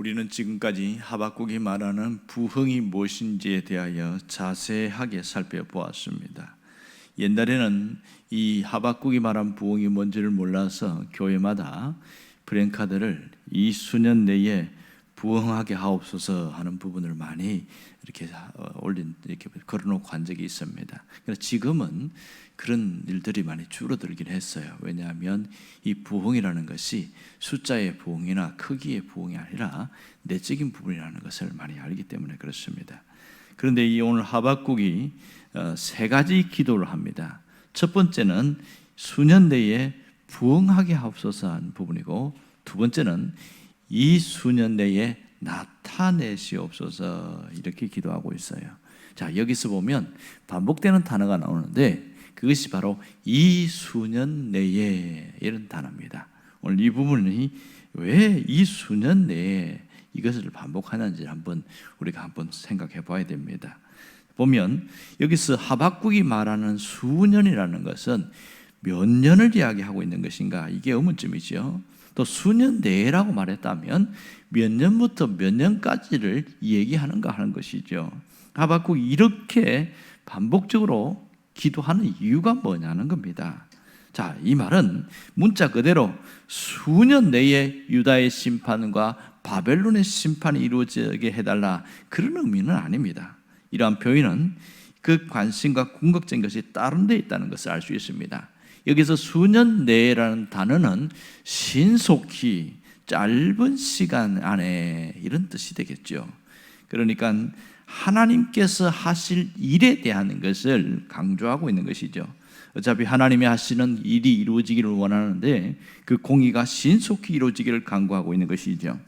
우리는 지금까지 하박국이 말하는 부흥이 무엇인지에 대하여 자세하게 살펴보았습니다. 옛날에는 이 하박국이 말한 부흥이 뭔지를 몰라서 교회마다 프랜카드를 이 수년 내에 부흥하게 하옵소서 하는 부분을 많이 이렇게 이렇게 걸어놓고 한 적이 있습니다. 그래서 지금은 그런 일들이 많이 줄어들긴 했어요. 왜냐하면 이 부흥이라는 것이 숫자의 부흥이나 크기의 부흥이 아니라 내적인 부분이라는 것을 많이 알기 때문에 그렇습니다. 그런데 이 오늘 하박국이 세 가지 기도를 합니다. 첫 번째는 수년 내에 부흥하게 하옵소서 한 부분이고, 두 번째는 이 수년 내에 나타내시옵소서 이렇게 기도하고 있어요. 자, 여기서 보면 반복되는 단어가 나오는데 그것이 바로 이 수년 내에 이런 단어입니다. 오늘 이 부분이 왜 이 수년 내에 이것을 반복하는지 우리가 한번 생각해 봐야 됩니다. 보면 여기서 하박국이 말하는 수년이라는 것은 몇 년을 이야기하고 있는 것인가, 이게 의문점이죠. 또 수년 내라고 말했다면 몇 년부터 몇 년까지를 얘기하는가 하는 것이죠. 하박국이 이렇게 반복적으로 기도하는 이유가 뭐냐는 겁니다. 자, 이 말은 문자 그대로 수년 내에 유다의 심판과 바벨론의 심판이 이루어지게 해달라, 그런 의미는 아닙니다. 이러한 표현은 그 관심과 궁극적인 것이 다른 데 있다는 것을 알 수 있습니다. 여기서 수년 내라는 단어는 신속히 짧은 시간 안에 이런 뜻이 되겠죠. 그러니까 하나님께서 하실 일에 대한 것을 강조하고 있는 것이죠. 어차피 하나님이 하시는 일이 이루어지기를 원하는데 그 공의가 신속히 이루어지기를 강구하고 있는 것이죠.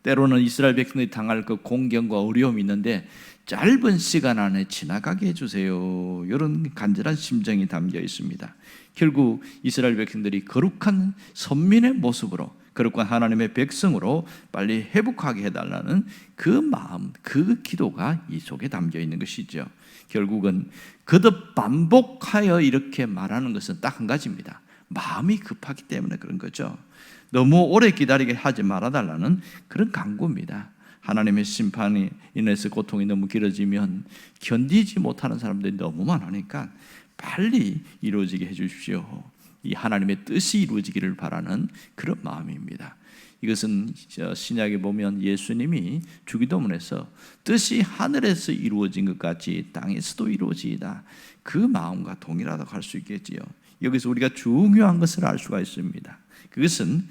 때로는 이스라엘 백성들이 당할 그 공경과 어려움이 있는데 짧은 시간 안에 지나가게 해주세요, 이런 간절한 심정이 담겨 있습니다. 결국 이스라엘 백성들이 거룩한 선민의 모습으로, 거룩한 하나님의 백성으로 빨리 회복하게 해달라는 그 마음, 그 기도가 이 속에 담겨 있는 것이죠. 결국은 거듭 반복하여 이렇게 말하는 것은 딱 한 가지입니다. 마음이 급하기 때문에 그런 거죠. 너무 오래 기다리게 하지 말아달라는 그런 강구입니다. 하나님의 심판이 인해서 고통이 너무 길어지면 견디지 못하는 사람들이 너무 많으니까 빨리 이루어지게 해주십시오. 이 하나님의 뜻이 이루어지기를 바라는 그런 마음입니다. 이것은 신약에 보면 예수님이 주기도문에서 뜻이 하늘에서 이루어진 것 같이 땅에서도 이루어지이다, 그 마음과 동일하다고 할 수 있겠지요. 여기서 우리가 중요한 것을 알 수가 있습니다. 그것은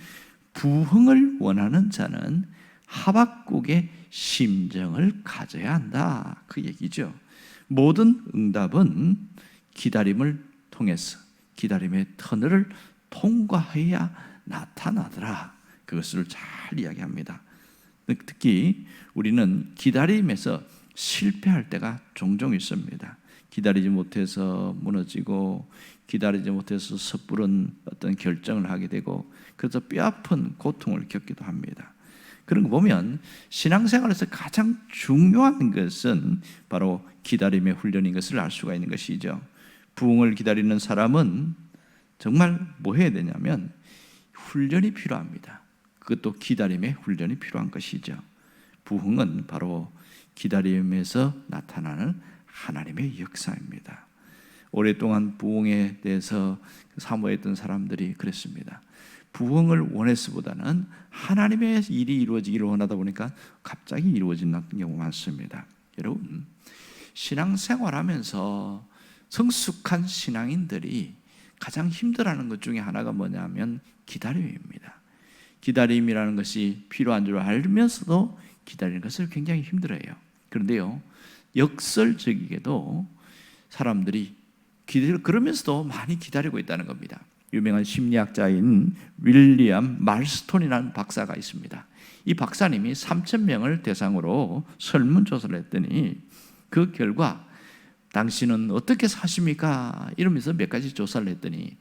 부흥을 원하는 자는 하박국의 심정을 가져야 한다, 그 얘기죠. 모든 응답은 기다림을 통해서, 기다림의 터널을 통과해야 나타나더라, 그것을 잘 이야기합니다. 특히 우리는 기다림에서 실패할 때가 종종 있습니다. 기다리지 못해서 무너지고, 기다리지 못해서 섣부른 어떤 결정을 하게 되고, 그래서 뼈아픈 고통을 겪기도 합니다. 그런 거 보면 신앙생활에서 가장 중요한 것은 바로 기다림의 훈련인 것을 알 수가 있는 것이죠. 부흥을 기다리는 사람은 정말 뭐 해야 되냐면 훈련이 필요합니다. 그것도 기다림의 훈련이 필요한 것이죠. 부흥은 바로 기다림에서 나타나는 하나님의 역사입니다. 오랫동안 부흥에 대해서 사모했던 사람들이 그랬습니다. 부흥을 원했으보다는 하나님의 일이 이루어지기를 원하다 보니까 갑자기 이루어지는 경우가 많습니다. 여러분, 신앙생활하면서 성숙한 신앙인들이 가장 힘들어하는 것 중에 하나가 뭐냐면 기다림입니다. 기다림이라는 것이 필요한 줄 알면서도 기다리는 것을 굉장히 힘들어해요. 그런데요, 역설적이게도 사람들이 그러면서도 많이 기다리고 있다는 겁니다. 유명한 심리학자인 윌리엄 말스톤이라는 박사가 있습니다. 이 박사님이 3,000명을 대상으로 설문조사를 했더니 그 결과 당신은 어떻게 사십니까? 이러면서 몇 가지 조사를 했더니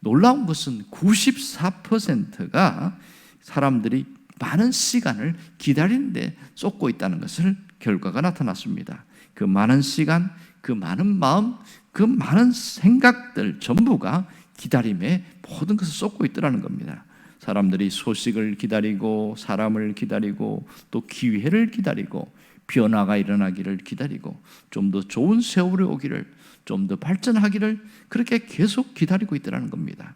놀라운 것은 94%가 사람들이 많은 시간을 기다리는데 쏟고 있다는 것을 결과가 나타났습니다. 그 많은 시간, 그 많은 마음, 그 많은 생각들 전부가 기다림에 모든 것을 쏟고 있더라는 겁니다. 사람들이 소식을 기다리고 사람을 기다리고 또 기회를 기다리고 변화가 일어나기를 기다리고 좀 더 좋은 세월이 오기를, 좀 더 발전하기를 그렇게 계속 기다리고 있더라는 겁니다.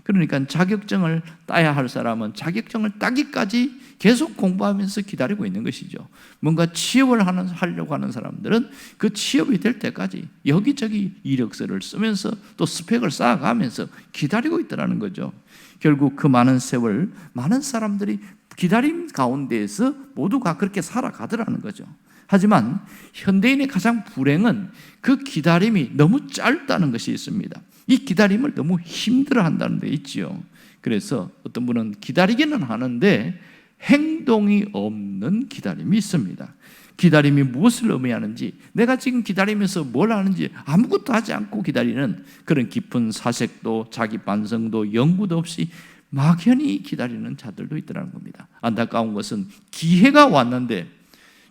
그러니까 자격증을 따야 할 사람은 자격증을 따기까지 계속 공부하면서 기다리고 있는 것이죠. 뭔가 취업을 하려고 하는 사람들은 그 취업이 될 때까지 여기저기 이력서를 쓰면서 또 스펙을 쌓아가면서 기다리고 있더라는 거죠. 결국 그 많은 세월, 많은 사람들이 기다림 가운데에서 모두가 그렇게 살아가더라는 거죠. 하지만 현대인의 가장 불행은 그 기다림이 너무 짧다는 것이 있습니다. 이 기다림을 너무 힘들어한다는 데 있지요. 그래서 어떤 분은 기다리기는 하는데 행동이 없는 기다림이 있습니다. 기다림이 무엇을 의미하는지, 내가 지금 기다리면서 뭘 하는지 아무것도 하지 않고 기다리는 그런 깊은 사색도 자기 반성도 연구도 없이 막연히 기다리는 자들도 있더라는 겁니다. 안타까운 것은 기회가 왔는데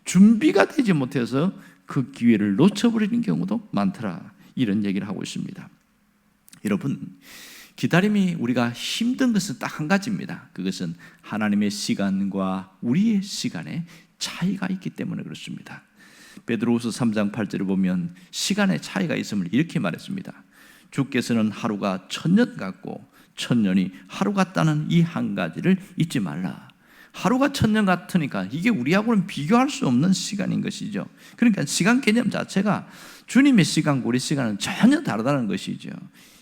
준비가 되지 못해서 그 기회를 놓쳐버리는 경우도 많더라, 이런 얘기를 하고 있습니다. 여러분, 기다림이 우리가 힘든 것은 딱 한 가지입니다. 그것은 하나님의 시간과 우리의 시간에 차이가 있기 때문에 그렇습니다. 베드로후서 3장 8절을 보면 시간의 차이가 있음을 이렇게 말했습니다. 주께서는 하루가 1000년 같고 1000년이 하루 같다는 이 한 가지를 잊지 말라. 하루가 1000년 같으니까 이게 우리하고는 비교할 수 없는 시간인 것이죠. 그러니까 시간 개념 자체가 주님의 시간과 우리 시간은 전혀 다르다는 것이죠.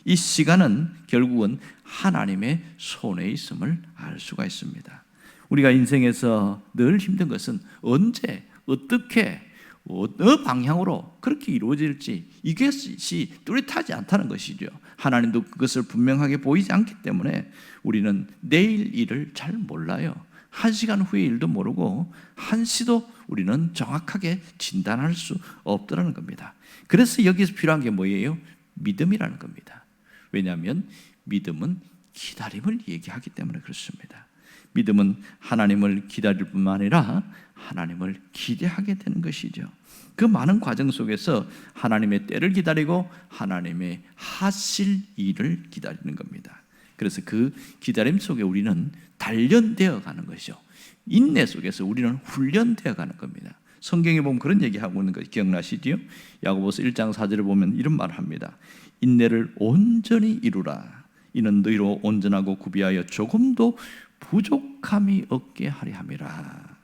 이 시간은 결국은 하나님의 손에 있음을 알 수가 있습니다. 우리가 인생에서 늘 힘든 것은 언제, 어떻게, 어느 방향으로 그렇게 이루어질지 이것이 뚜렷하지 않다는 것이죠. 하나님도 그것을 분명하게 보이지 않기 때문에 우리는 내일 일을 잘 몰라요. 1시간 후의 일도 모르고 한시도 우리는 정확하게 진단할 수 없더라는 겁니다. 그래서 여기서 필요한 게 뭐예요? 믿음이라는 겁니다. 왜냐하면 믿음은 기다림을 얘기하기 때문에 그렇습니다. 믿음은 하나님을 기다릴 뿐만 아니라 하나님을 기대하게 되는 것이죠. 그 많은 과정 속에서 하나님의 때를 기다리고 하나님의 하실 일을 기다리는 겁니다. 그래서 그 기다림 속에 우리는 단련되어 가는 것이죠. 인내 속에서 우리는 훈련되어 가는 겁니다. 성경에 보면 그런 얘기하고 있는 거 기억나시지요? 야고보서 1장 4절을 보면 이런 말을 합니다. 인내를 온전히 이루라. 이는 너희로 온전하고 구비하여 조금도 부족함이 없게 하려 함이라.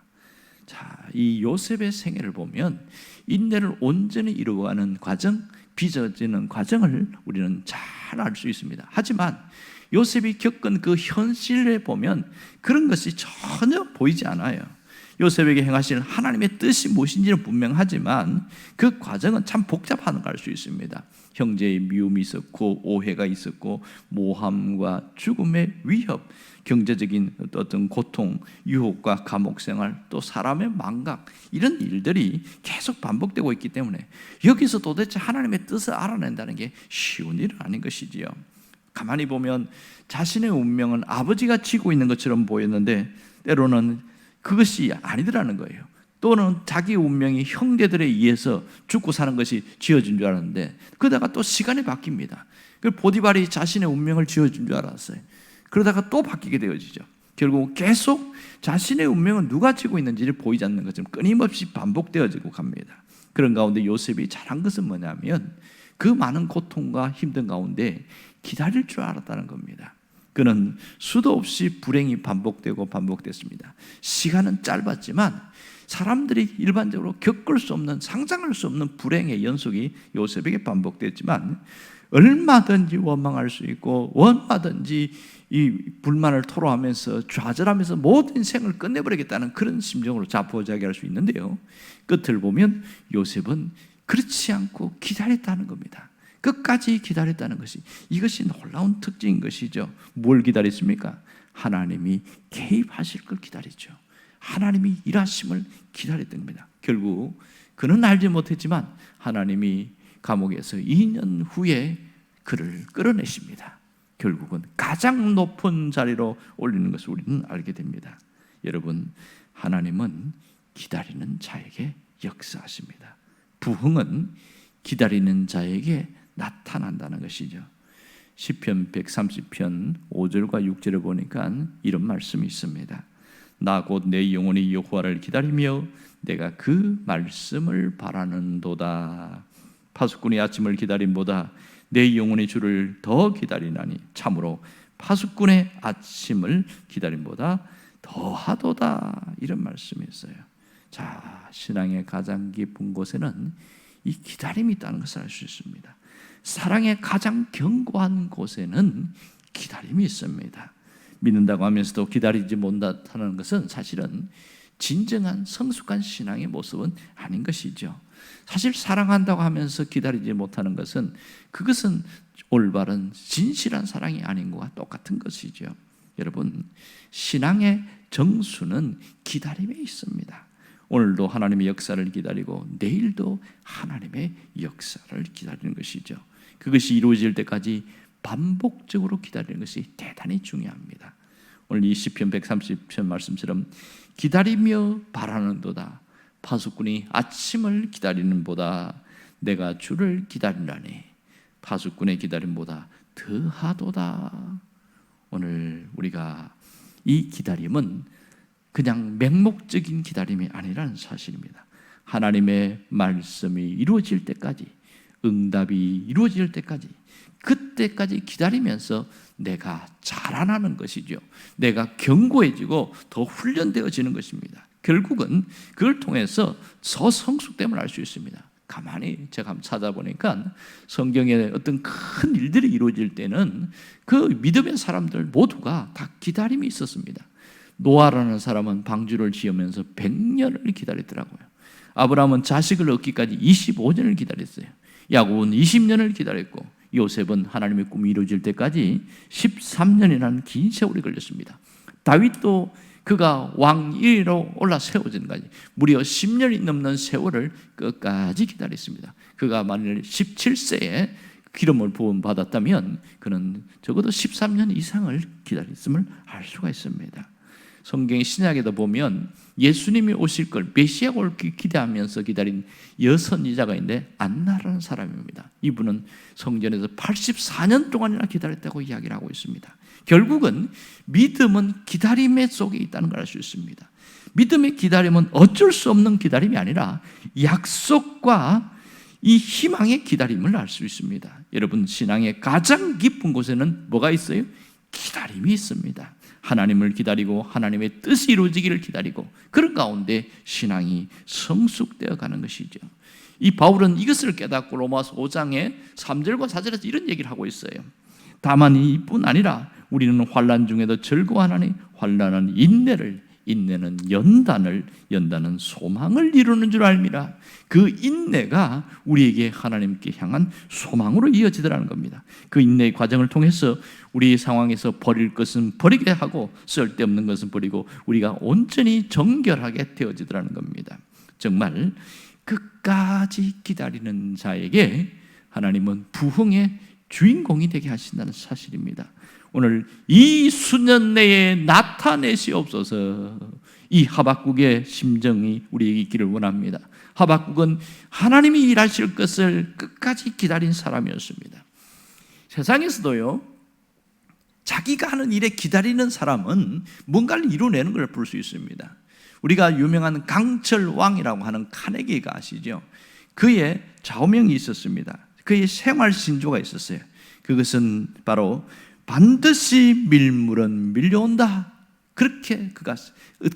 자, 이 요셉의 생애를 보면 인내를 온전히 이루어가는 과정, 빚어지는 과정을 우리는 잘 알 수 있습니다. 하지만 요셉이 겪은 그 현실에 보면 그런 것이 전혀 보이지 않아요. 요셉에게 행하시는 하나님의 뜻이 무엇인지는 분명하지만 그 과정은 참 복잡한 걸 알 수 있습니다. 형제의 미움이 있었고 오해가 있었고 모함과 죽음의 위협, 경제적인 어떤 고통, 유혹과 감옥 생활, 또 사람의 망각, 이런 일들이 계속 반복되고 있기 때문에 여기서 도대체 하나님의 뜻을 알아낸다는 게 쉬운 일은 아닌 것이지요. 가만히 보면 자신의 운명은 아버지가 지고 있는 것처럼 보였는데 때로는 그것이 아니더라는 거예요. 또는 자기 운명이 형제들에 의해서 죽고 사는 것이 지어진 줄 알았는데 그러다가 또 시간이 바뀝니다. 보디발이 자신의 운명을 지어준 줄 알았어요. 그러다가 또 바뀌게 되어지죠. 결국 계속 자신의 운명은 누가 지고 있는지를 보이지 않는 것처럼 끊임없이 반복되어지고 갑니다. 그런 가운데 요셉이 잘한 것은 뭐냐면 그 많은 고통과 힘든 가운데 기다릴 줄 알았다는 겁니다. 그는 수도 없이 불행이 반복되고 반복됐습니다. 시간은 짧았지만 사람들이 일반적으로 겪을 수 없는, 상상할 수 없는 불행의 연속이 요셉에게 반복됐지만 얼마든지 원망할 수 있고 얼마든지 이 불만을 토로하면서 좌절하면서 모든 생을 끝내버리겠다는 그런 심정으로 자포자기할 수 있는데요, 끝을 보면 요셉은 그렇지 않고 기다렸다는 겁니다. 끝까지 기다렸다는 것이, 이것이 놀라운 특징인 것이죠. 뭘 기다렸습니까? 하나님이 개입하실 걸 기다렸죠. 하나님이 일하심을 기다렸던 겁니다. 결국 그는 알지 못했지만 하나님이 감옥에서 2년 후에 그를 끌어내십니다. 결국은 가장 높은 자리로 올리는 것을 우리는 알게 됩니다. 여러분, 하나님은 기다리는 자에게 역사하십니다. 부흥은 기다리는 자에게 나타난다는 것이죠. 시편 130편 5절과 6절에 보니까 이런 말씀이 있습니다. 나 곧 내 영혼이 여호와를 기다리며 내가 그 말씀을 바라는도다. 파수꾼이 아침을 기다림보다 내 영혼이 주를 더 기다리나니 참으로 파수꾼의 아침을 기다림보다 더하도다. 이런 말씀이 있어요. 자, 신앙의 가장 깊은 곳에는 이 기다림이 있다는 것을 알 수 있습니다. 사랑의 가장 견고한 곳에는 기다림이 있습니다. 믿는다고 하면서도 기다리지 못하는 것은 사실은 진정한 성숙한 신앙의 모습은 아닌 것이죠. 사실 사랑한다고 하면서 기다리지 못하는 것은 그것은 올바른 진실한 사랑이 아닌 것과 똑같은 것이죠. 여러분, 신앙의 정수는 기다림에 있습니다. 오늘도 하나님의 역사를 기다리고 내일도 하나님의 역사를 기다리는 것이죠. 그것이 이루어질 때까지 반복적으로 기다리는 것이 대단히 중요합니다. 오늘 이 시편 130편 말씀처럼 기다리며 바라는도다. 파수꾼이 아침을 기다리는 보다 내가 주를 기다리라니 파수꾼의 기다림보다 더하도다. 오늘 우리가 이 기다림은 그냥 맹목적인 기다림이 아니라는 사실입니다. 하나님의 말씀이 이루어질 때까지, 응답이 이루어질 때까지, 그때까지 기다리면서 내가 자라나는 것이죠. 내가 견고해지고 더 훈련되어지는 것입니다. 결국은 그걸 통해서 성숙됨을 알 수 있습니다. 가만히 제가 한번 찾아보니까 성경에 어떤 큰 일들이 이루어질 때는 그 믿음의 사람들 모두가 다 기다림이 있었습니다. 노아라는 사람은 방주를 지으면서 100년을 기다렸더라고요. 아브라함은 자식을 얻기까지 25년을 기다렸어요. 야곱은 20년을 기다렸고 요셉은 하나님의 꿈이 이루어질 때까지 13년이라는 긴 세월이 걸렸습니다. 다윗도 그가 왕위로 올라 세워진 까지 무려 10년이 넘는 세월을 끝까지 기다렸습니다. 그가 만일 17세에 기름을 부음 받았다면 그는 적어도 13년 이상을 기다렸음을 알 수가 있습니다. 성경 신약에도 보면 예수님이 오실 걸 메시아가 올 기대하면서 기다린 여선지자가 있는데 안나라는 사람입니다. 이분은 성전에서 84년 동안이나 기다렸다고 이야기를 하고 있습니다. 결국은 믿음은 기다림의 속에 있다는 걸 알 수 있습니다. 믿음의 기다림은 어쩔 수 없는 기다림이 아니라 약속과 이 희망의 기다림을 알 수 있습니다. 여러분, 신앙의 가장 깊은 곳에는 뭐가 있어요? 기다림이 있습니다. 하나님을 기다리고 하나님의 뜻이 이루어지기를 기다리고 그런 가운데 신앙이 성숙되어 가는 것이죠. 이 바울은 이것을 깨닫고 로마서 5장의 3절과 4절에서 이런 얘기를 하고 있어요. 다만 이뿐 아니라 우리는 환난 중에도 즐거워하나니 환난은 인내를, 인내는 연단을, 연단은 소망을 이루는 줄 알미라. 그 인내가 우리에게 하나님께 향한 소망으로 이어지더라는 겁니다. 그 인내의 과정을 통해서 우리 상황에서 버릴 것은 버리게 하고 쓸데없는 것은 버리고 우리가 온전히 정결하게 되어지더라는 겁니다. 정말 끝까지 기다리는 자에게 하나님은 부흥의 주인공이 되게 하신다는 사실입니다. 오늘 이 수년 내에 나타내시옵소서. 이 하박국의 심정이 우리에게 있기를 원합니다. 하박국은 하나님이 일하실 것을 끝까지 기다린 사람이었습니다. 세상에서도요, 자기가 하는 일에 기다리는 사람은 뭔가를 이루어내는 걸 볼 수 있습니다. 우리가 유명한 강철 왕이라고 하는 카네기가 아시죠? 그의 좌우명이 있었습니다. 그의 생활 신조가 있었어요. 그것은 바로 반드시 밀물은 밀려온다. 그렇게 그가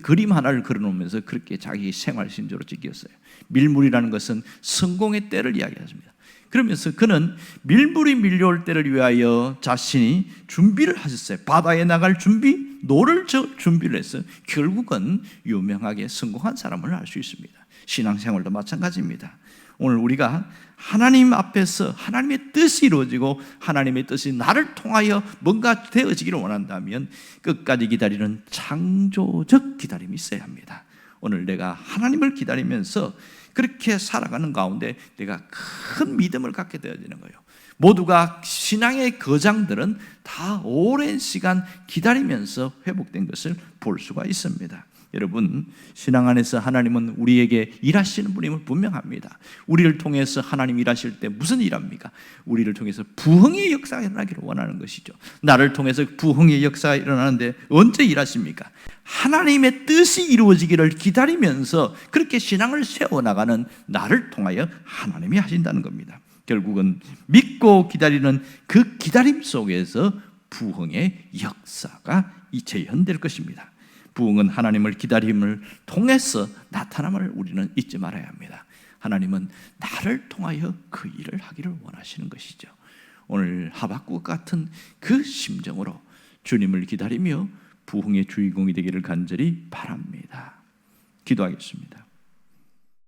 그림 하나를 그려놓으면서 그렇게 자기 생활 신조로 찍었어요. 밀물이라는 것은 성공의 때를 이야기합니다. 그러면서 그는 밀물이 밀려올 때를 위하여 자신이 준비를 하셨어요. 바다에 나갈 준비, 노를 준비를 해서 결국은 유명하게 성공한 사람을 알 수 있습니다. 신앙생활도 마찬가지입니다. 오늘 우리가 하나님 앞에서 하나님의 뜻이 이루어지고 하나님의 뜻이 나를 통하여 뭔가 되어지기를 원한다면 끝까지 기다리는 창조적 기다림이 있어야 합니다. 오늘 내가 하나님을 기다리면서 그렇게 살아가는 가운데 내가 큰 믿음을 갖게 되어지는 거예요. 모두가 신앙의 거장들은 다 오랜 시간 기다리면서 회복된 것을 볼 수가 있습니다. 여러분, 신앙 안에서 하나님은 우리에게 일하시는 분임을 분명합니다. 우리를 통해서 하나님 일하실 때 무슨 일합니까? 우리를 통해서 부흥의 역사가 일어나기를 원하는 것이죠. 나를 통해서 부흥의 역사가 일어나는데 언제 일하십니까? 하나님의 뜻이 이루어지기를 기다리면서 그렇게 신앙을 세워나가는 나를 통하여 하나님이 하신다는 겁니다. 결국은 믿고 기다리는 그 기다림 속에서 부흥의 역사가 재현될 것입니다. 부흥은 하나님을 기다림을 통해서 나타남을 우리는 잊지 말아야 합니다. 하나님은 나를 통하여 그 일을 하기를 원하시는 것이죠. 오늘 하박국 같은 그 심정으로 주님을 기다리며 부흥의 주인공이 되기를 간절히 바랍니다. 기도하겠습니다.